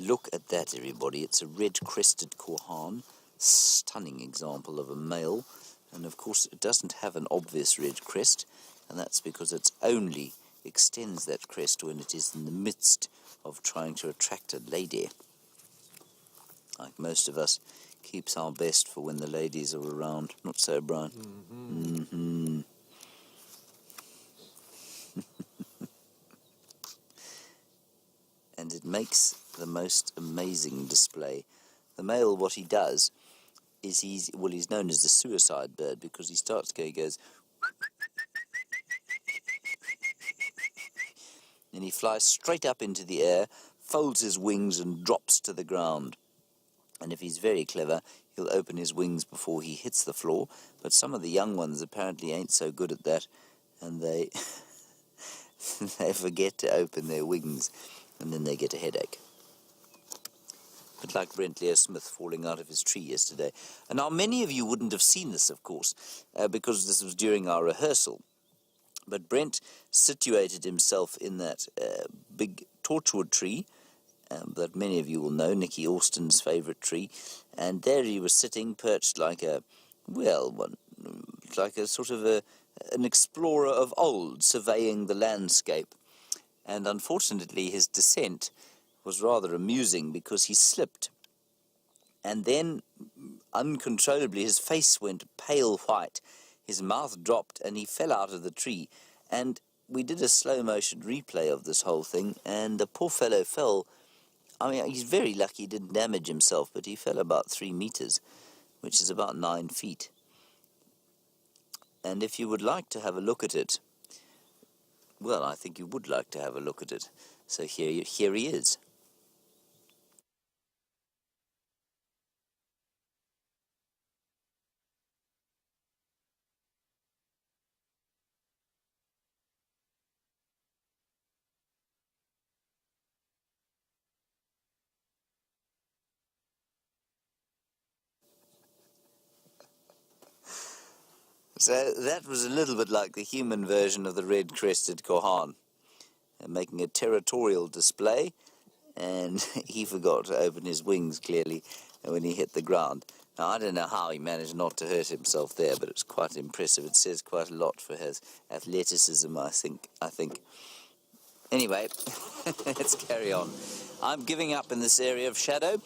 Look at that, everybody. It's a red-crested korhaan, stunning example of a male. And, of course, it doesn't have an obvious red crest, and that's because it only extends that crest when it is in the midst of trying to attract a lady. Like most of us, keeps our best for when the ladies are around. Not so, Brian? Mm-hmm. And it makes the most amazing display. The male, what he does is he's known as the suicide bird because he goes, and he flies straight up into the air, folds his wings and drops to the ground. And if he's very clever, he'll open his wings before he hits the floor. But some of the young ones apparently ain't so good at that, and they they forget to open their wings, and then they get a headache. But like Brent Leo Smith falling out of his tree yesterday. And now many of you wouldn't have seen this, of course, because this was during our rehearsal. But Brent situated himself in that big torchwood tree that many of you will know, Nicky Austin's favourite tree. And there he was sitting, perched like an explorer of old, surveying the landscape. And unfortunately his descent was rather amusing because he slipped. And then, uncontrollably, his face went pale white, his mouth dropped, and he fell out of the tree. And we did a slow-motion replay of this whole thing, and the poor fellow fell. I mean, he's very lucky he didn't damage himself, but he fell about 3 meters, which is about 9 feet. And if you would like to have a look at it, well, I think you would like to have a look at it. So here he is. So that was a little bit like the human version of the red-crested korhaan, making a territorial display, and he forgot to open his wings, clearly, when he hit the ground. Now, I don't know how he managed not to hurt himself there, but it's quite impressive. It says quite a lot for his athleticism, I think. Anyway, let's carry on. I'm giving up in this area of shadow.